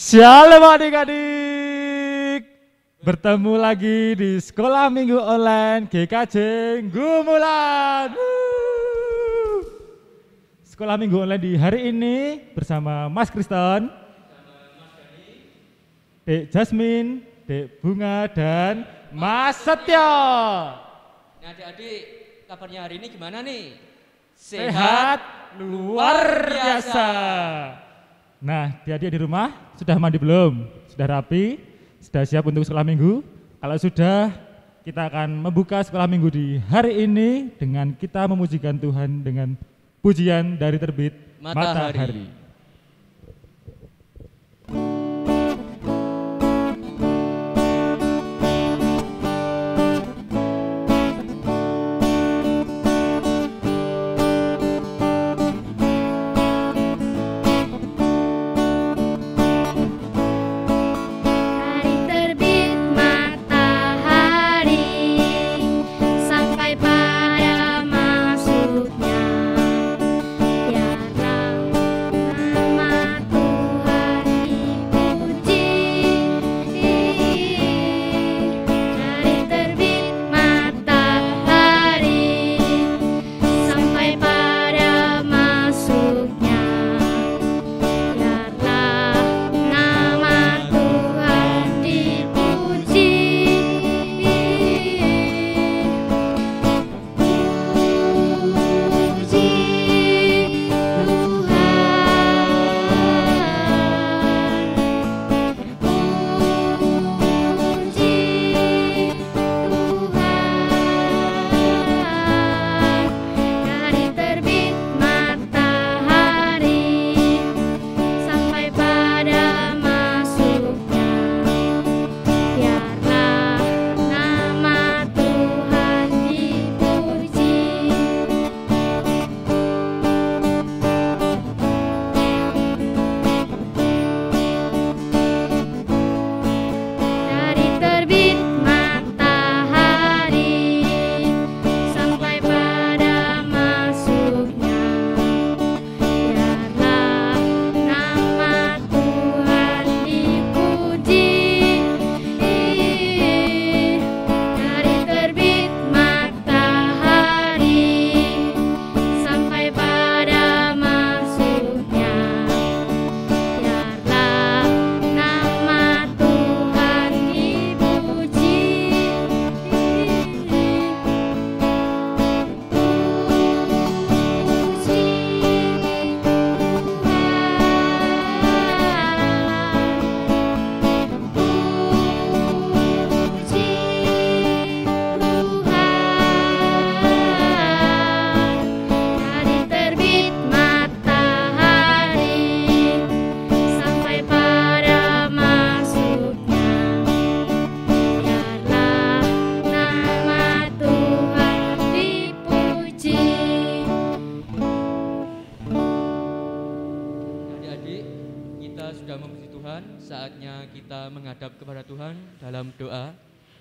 Shalom adik-adik, bertemu lagi di Sekolah Minggu Online GKJ Gumulan. Sekolah Minggu Online di hari ini bersama Mas Kriston, Dek Jasmine, Dek Bunga, dan Mas Setio. Nah adik-adik, kabarnya hari ini gimana nih? Sehat luar biasa. Nah, adik-adik di rumah sudah mandi belum? Sudah rapi? Sudah siap untuk sekolah minggu? Kalau sudah, kita akan membuka sekolah minggu di hari ini dengan kita memujikan Tuhan dengan pujian dari terbit matahari.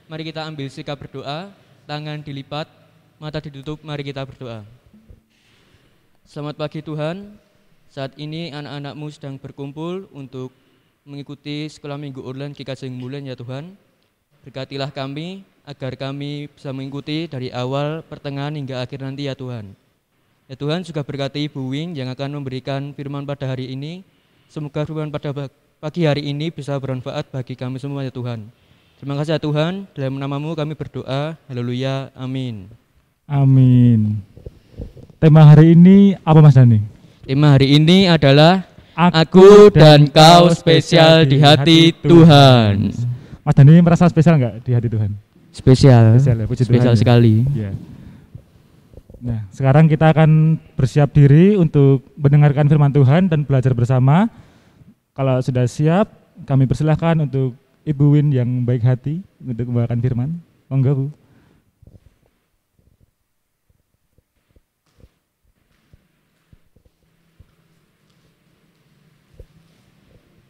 Mari kita ambil sikap berdoa, tangan dilipat, mata ditutup, mari kita berdoa. Selamat pagi Tuhan, saat ini anak-anak-Mu sedang berkumpul untuk mengikuti sekolah minggu online GKJ Gumulan ya Tuhan. Berkatilah kami, agar kami bisa mengikuti dari awal, pertengahan hingga akhir nanti ya Tuhan. Ya Tuhan juga berkati Ibu Wing yang akan memberikan firman pada hari ini. Semoga firman pada pagi hari ini bisa bermanfaat bagi kami semua ya Tuhan. Terima kasih ya Tuhan, dalam nama-Mu kami berdoa, haleluya, amin. Amin. Tema hari ini apa Mas Dani? Tema hari ini adalah Aku dan Kau spesial di hati Tuhan. Mas Dani merasa spesial enggak di hati Tuhan? Spesial, ya, puji spesial Tuhan, sekali. Ya. Nah, sekarang kita akan bersiap diri untuk mendengarkan firman Tuhan dan belajar bersama. Kalau sudah siap, kami persilahkan untuk Ibu Win yang baik hati untuk membawakan firman. Monggo Bu.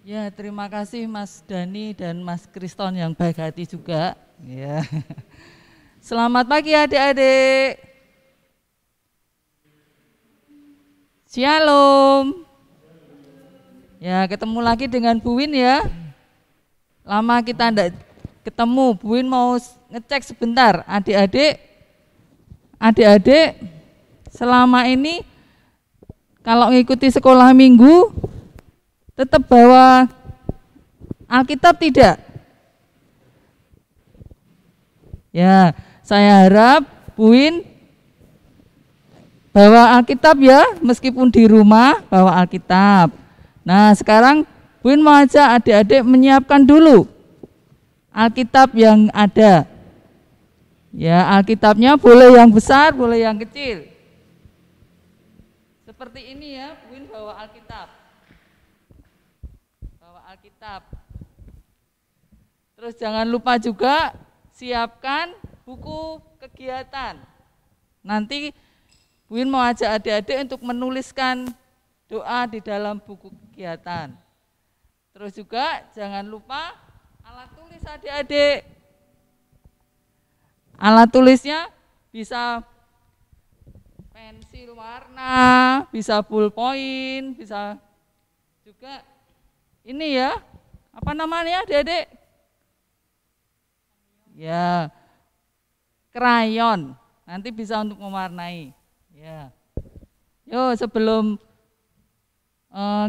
Ya, terima kasih Mas Dani dan Mas Kriston yang baik hati juga. Ya. Selamat pagi adik-adik. Shalom. Ya, ketemu lagi dengan Bu Win ya. Lama kita enggak ketemu. Bu Win mau ngecek sebentar. Adik-adik selama ini kalau ngikuti sekolah minggu tetap bawa Alkitab tidak? Ya, saya harap Bu Win bawa Alkitab ya, meskipun di rumah bawa Alkitab. Nah, sekarang Bu Win mau ajak adik-adik menyiapkan dulu Alkitab yang ada. Ya, Alkitabnya boleh yang besar, boleh yang kecil. Seperti ini ya, Bu Win bawa Alkitab. Bawa Alkitab. Terus jangan lupa juga siapkan buku kegiatan. Nanti Bu Win mau ajak adik-adik untuk menuliskan doa di dalam buku kegiatan. Terus juga jangan lupa alat tulis adik-adik. Alat tulisnya bisa pensil warna, bisa ballpoint, bisa juga ini ya, apa namanya adik-adik? Ya, krayon. Nanti bisa untuk mewarnai. Ya. Yo, sebelum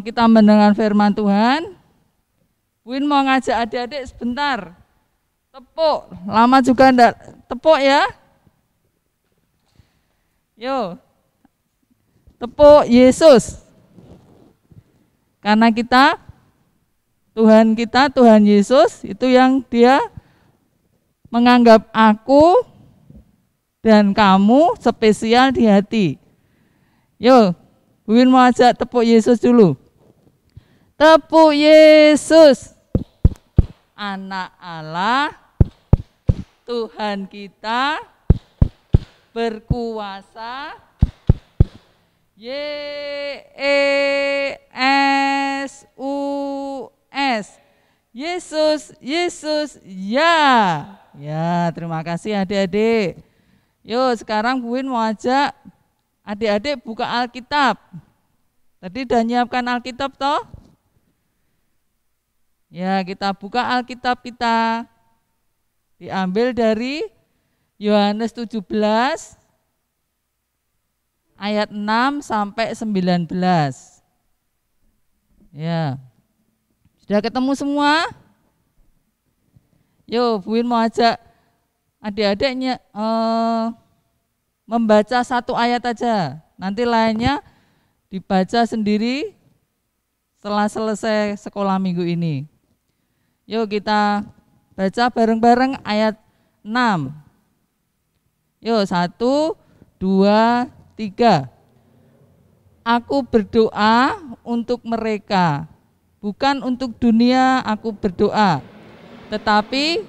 kita mendengar firman Tuhan, Bu Win mau ngajak adik-adik sebentar. Tepuk, lama juga enggak tepuk ya. Yo. Tepuk Yesus. Karena Tuhan Yesus itu yang Dia menganggap aku dan kamu spesial di hati. Yo, Bu Win mau ajak tepuk Yesus dulu. Tepuk Yesus, Anak Allah, Tuhan kita, berkuasa, Yesus, Yesus, Yesus, ya. Ya, terima kasih adik-adik. Yuk, sekarang Bu Win mau ajak adik-adik buka Alkitab. Tadi udah nyiapkan Alkitab toh? Ya, kita buka Alkitab kita. Diambil dari Yohanes 17 ayat 6 sampai 19. Ya. Sudah ketemu semua? Yo, Bu Win mau ajak adik-adiknya membaca satu ayat aja. Nanti lainnya dibaca sendiri setelah selesai sekolah minggu ini. Yuk kita baca bareng-bareng ayat 6. Yuk 1, 2, 3. Aku berdoa untuk mereka, bukan untuk dunia aku berdoa, tetapi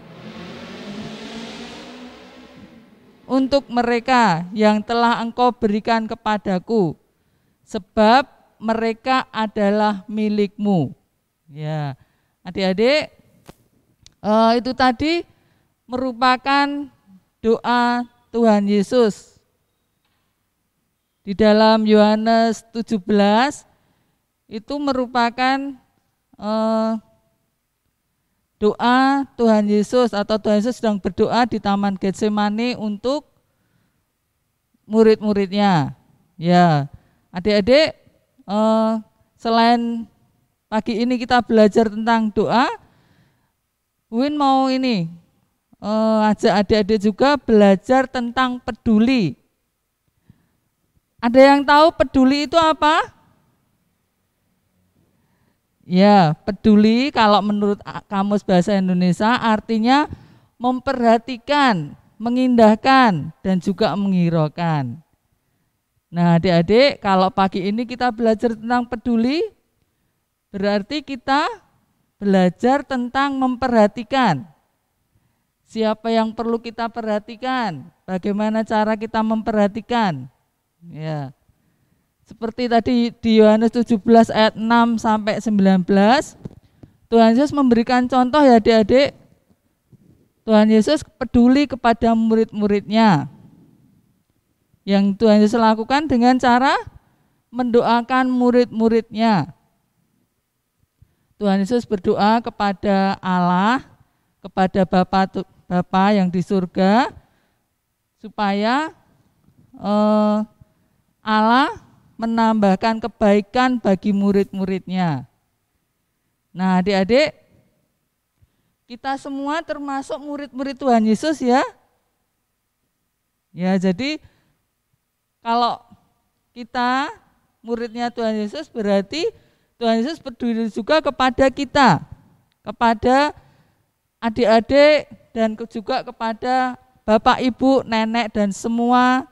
untuk mereka yang telah Engkau berikan kepadaku, sebab mereka adalah milik-Mu. Ya, adik-adik, itu tadi merupakan doa Tuhan Yesus. Di dalam Yohanes 17 itu merupakan doa Tuhan Yesus, atau Tuhan Yesus sedang berdoa di Taman Getsemani untuk murid-muridnya. Ya, adik-adik, selain pagi ini kita belajar tentang doa, Bu Win mau ajak adik-adik juga belajar tentang peduli. Ada yang tahu peduli itu apa? Ya, peduli kalau menurut Kamus Bahasa Indonesia artinya memperhatikan, mengindahkan, dan juga menghiraukan. Nah, adik-adik, kalau pagi ini kita belajar tentang peduli, berarti kita belajar tentang memperhatikan. Siapa yang perlu kita perhatikan? Bagaimana cara kita memperhatikan? Ya. Seperti tadi di Yohanes 17 ayat 6 sampai 19, Tuhan Yesus memberikan contoh ya adik-adik. Tuhan Yesus peduli kepada murid-muridnya. Yang Tuhan Yesus lakukan dengan cara mendoakan murid-muridnya. Tuhan Yesus berdoa kepada Allah, kepada Bapa yang di surga, supaya Allah menambahkan kebaikan bagi murid-muridnya. Nah, adik-adik, kita semua termasuk murid-murid Tuhan Yesus ya. Ya, jadi kalau kita muridnya Tuhan Yesus, berarti Tuhan Yesus peduli juga kepada kita, kepada adik-adik, dan juga kepada bapak, ibu, nenek, dan semua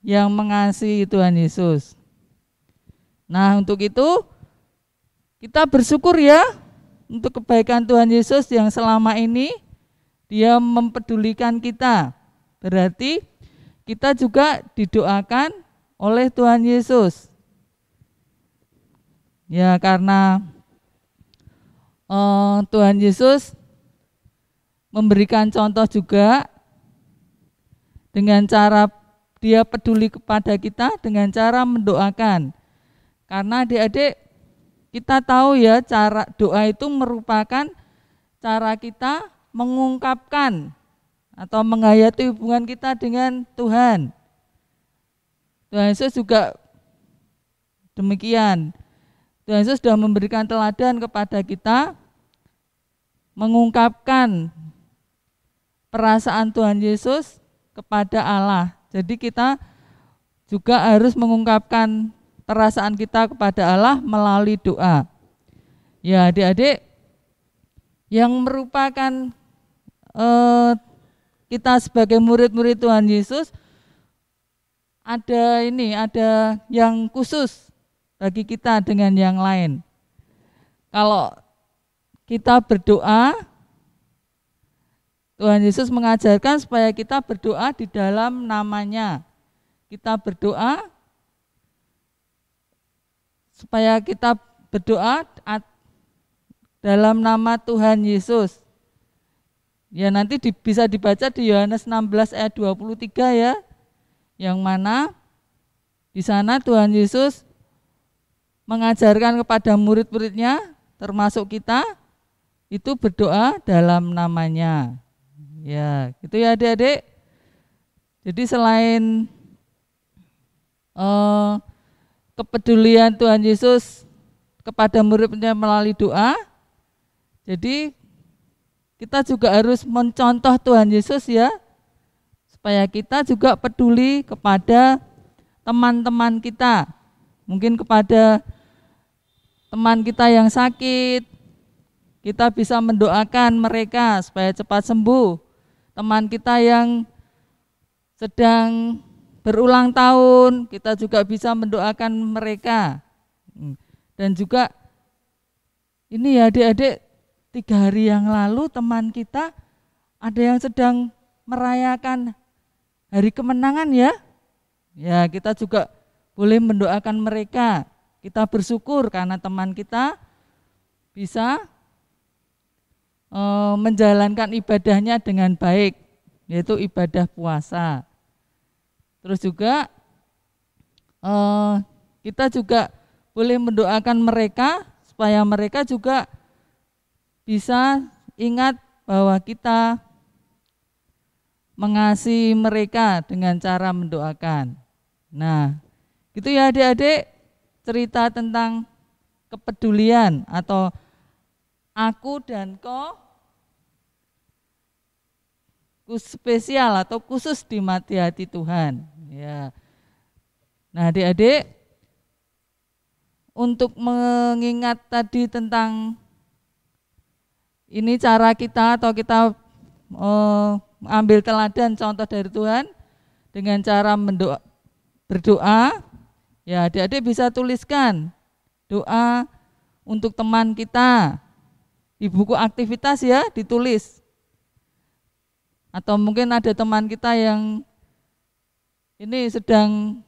yang mengasihi Tuhan Yesus. Nah, untuk itu kita bersyukur ya untuk kebaikan Tuhan Yesus yang selama ini Dia mempedulikan kita. Berarti kita juga didoakan oleh Tuhan Yesus. Ya, karena Tuhan Yesus memberikan contoh juga dengan cara Dia peduli kepada kita dengan cara mendoakan. Karena adik-adik, kita tahu ya, cara doa itu merupakan cara kita mengungkapkan atau menghayati hubungan kita dengan Tuhan. Tuhan Yesus juga demikian. Tuhan Yesus sudah memberikan teladan kepada kita, mengungkapkan perasaan Tuhan Yesus kepada Allah. Jadi kita juga harus mengungkapkan perasaan kita kepada Allah melalui doa. Ya, adik-adik, yang merupakan kita sebagai murid-murid Tuhan Yesus, ada yang khusus bagi kita dengan yang lain. Kalau kita berdoa, Tuhan Yesus mengajarkan supaya kita berdoa di dalam namanya. Kita berdoa supaya kita berdoa dalam nama Tuhan Yesus. Ya, nanti bisa dibaca di Yohanes 16 ayat 23 ya. Yang mana di sana Tuhan Yesus mengajarkan kepada murid-muridnya termasuk kita itu berdoa dalam namanya. Ya, gitu ya adik-adik. Jadi selain kepedulian Tuhan Yesus kepada murid-muridnya melalui doa, jadi kita juga harus mencontoh Tuhan Yesus ya, supaya kita juga peduli kepada teman-teman kita. Mungkin kepada teman kita yang sakit, kita bisa mendoakan mereka supaya cepat sembuh. Teman kita yang sedang berulang tahun, kita juga bisa mendoakan mereka. Dan juga ini ya adik-adik, 3 hari yang lalu teman kita ada yang sedang merayakan hari kemenangan ya. Ya, kita juga boleh mendoakan mereka. Kita bersyukur karena teman kita bisa menjalankan ibadahnya dengan baik, yaitu ibadah puasa. Terus juga kita juga boleh mendoakan mereka supaya mereka juga bisa ingat bahwa kita mengasihi mereka dengan cara mendoakan. Nah, gitu ya adik-adik, cerita tentang kepedulian atau aku dan kau spesial atau khusus di mati hati Tuhan. Ya. Nah, adik-adik, untuk mengingat tadi tentang ini cara kita atau kita ambil teladan contoh dari Tuhan dengan cara berdoa, ya adik-adik bisa tuliskan doa untuk teman kita di buku aktivitas ya, ditulis. Atau mungkin ada teman kita yang ini sedang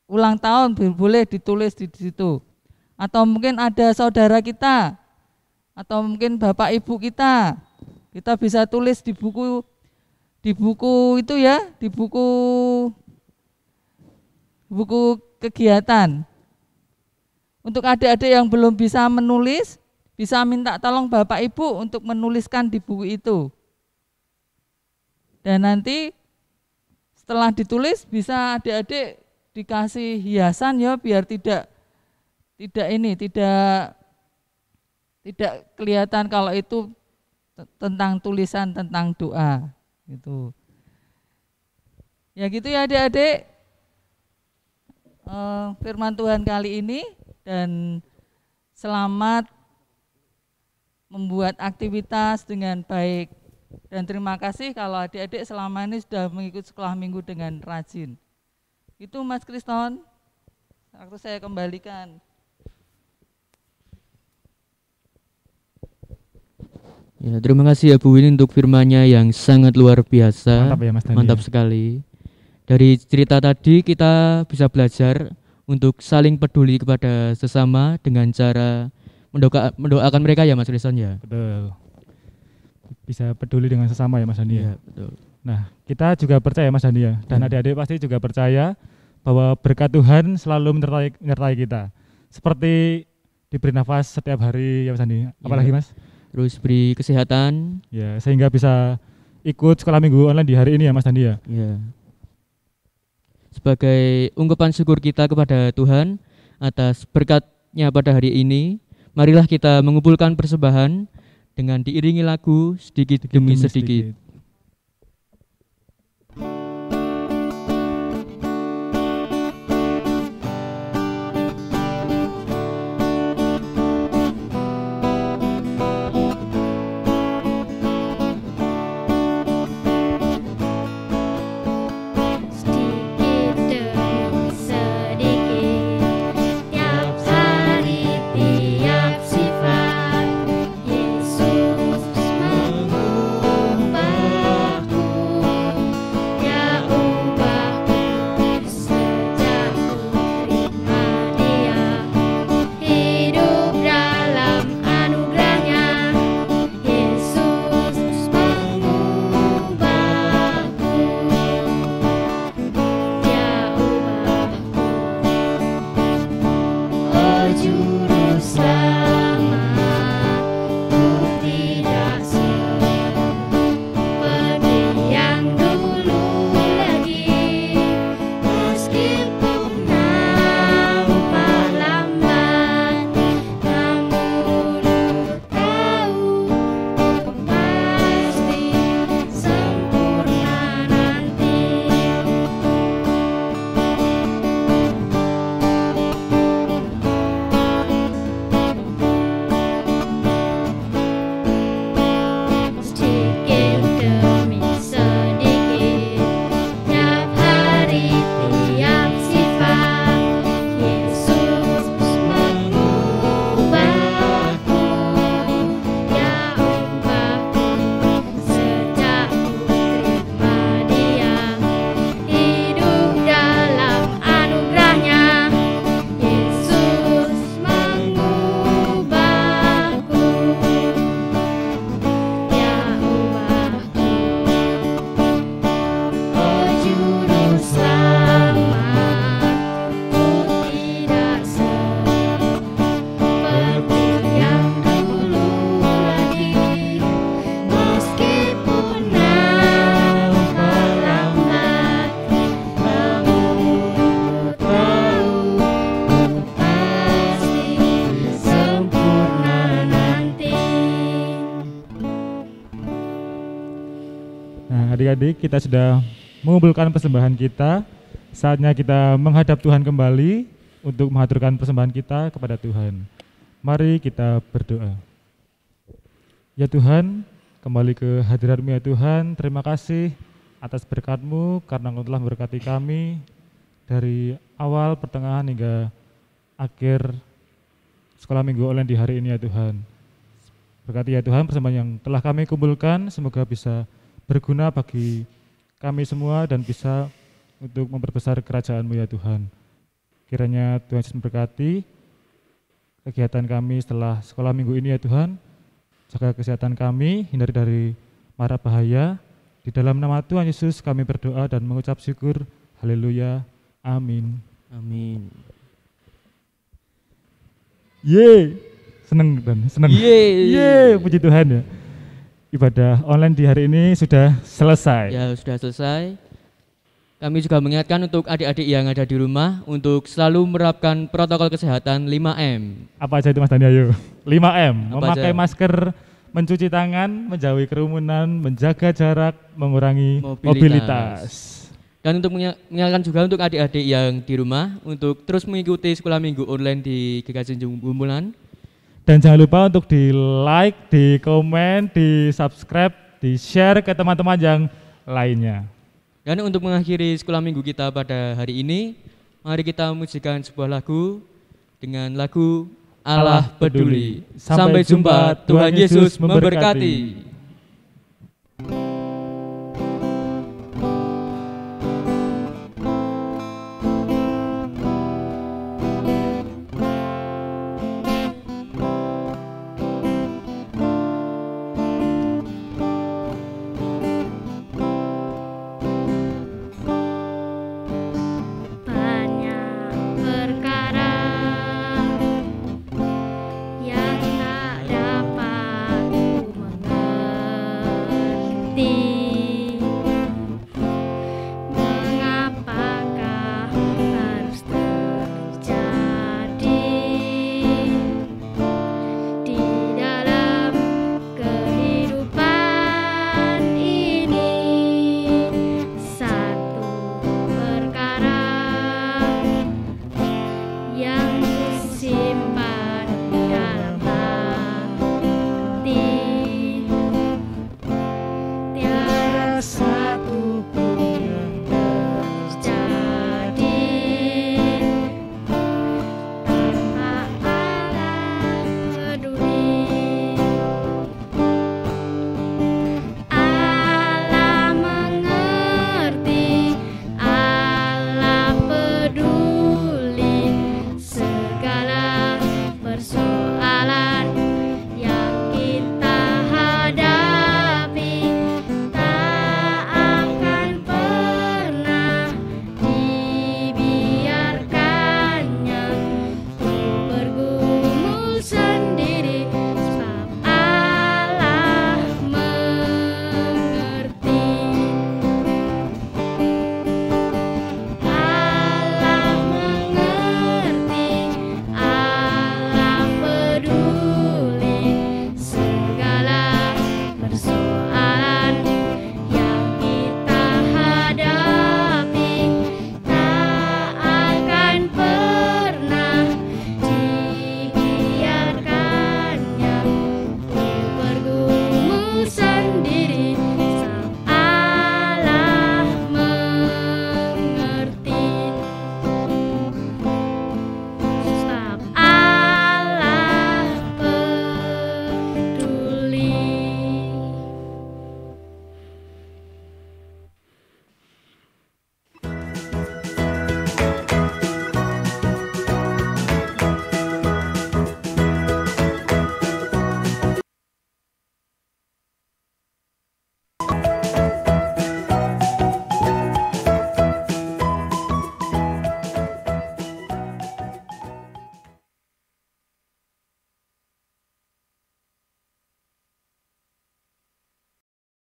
ulang tahun, boleh ditulis di situ. Atau mungkin ada saudara kita, atau mungkin bapak ibu kita bisa tulis di buku itu ya, di buku kegiatan. Untuk adik-adik yang belum bisa menulis, bisa minta tolong Bapak Ibu untuk menuliskan di buku itu. Dan nanti setelah ditulis bisa adik-adik dikasih hiasan ya, biar tidak kelihatan kalau itu tentang tulisan tentang doa gitu. Ya gitu ya adik-adik, firman Tuhan kali ini, dan selamat membuat aktivitas dengan baik. Dan terima kasih kalau adik-adik selama ini sudah mengikuti sekolah minggu dengan rajin. Itu Mas Kriston, waktu saya kembalikan. Ya, terima kasih ya Bu Win untuk firman-Nya yang sangat luar biasa. Mantap ya Mas Dani. Mantap sekali. Dari cerita tadi kita bisa belajar untuk saling peduli kepada sesama dengan cara mendoakan mereka ya Mas Kriston ya. Betul. Bisa peduli dengan sesama ya Mas Dani ya. Betul. Nah, kita juga percaya Mas Dani ya, dan adik-adik pasti juga percaya bahwa berkat Tuhan selalu menyertai kita. Seperti diberi nafas setiap hari ya Mas Dani. Apalagi Mas? Terus beri kesehatan. Ya, sehingga bisa ikut sekolah minggu online di hari ini ya Mas Dani ya. Ya. Sebagai ungkapan syukur kita kepada Tuhan atas berkat-Nya pada hari ini, marilah kita mengumpulkan persembahan dengan diiringi lagu sedikit demi sedikit. adik-adik, kita sudah mengumpulkan persembahan kita. Saatnya kita menghadap Tuhan kembali untuk mengaturkan persembahan kita kepada Tuhan. Mari kita berdoa. Ya Tuhan, kembali ke hadirat-Mu ya Tuhan. Terima kasih atas berkat-Mu karena Engkau telah memberkati kami dari awal, pertengahan hingga akhir sekolah minggu online di hari ini ya Tuhan. Berkati ya Tuhan persembahan yang telah kami kumpulkan, semoga bisa berguna bagi kami semua dan bisa untuk memperbesar kerajaan-Mu ya Tuhan. Kiranya Tuhan Yesus memberkati kegiatan kami setelah sekolah minggu ini ya Tuhan. Jaga kesehatan kami, hindari dari mara bahaya. Di dalam nama Tuhan Yesus kami berdoa dan mengucap syukur. Haleluya. Amin. Amin. Ye, seneng dan seneng. Ye. Puji Tuhan ya. Ibadah online di hari ini sudah selesai. Ya, sudah selesai. Kami juga mengingatkan untuk adik-adik yang ada di rumah untuk selalu menerapkan protokol kesehatan 5M. Apa aja itu Mas Dani, ayo? 5M, Apa memakai aja? masker, mencuci tangan, menjauhi kerumunan, menjaga jarak, mengurangi Mobilitas. mobilitas. Dan untuk mengingatkan juga untuk adik-adik yang di rumah untuk terus mengikuti sekolah minggu online di GKJ Gumpulan. Dan jangan lupa untuk di like, di komen, di subscribe, di share ke teman-teman yang lainnya. Dan untuk mengakhiri sekolah minggu kita pada hari ini, mari kita memujikan sebuah lagu dengan lagu Allah Peduli. Sampai jumpa, Tuhan Yesus memberkati.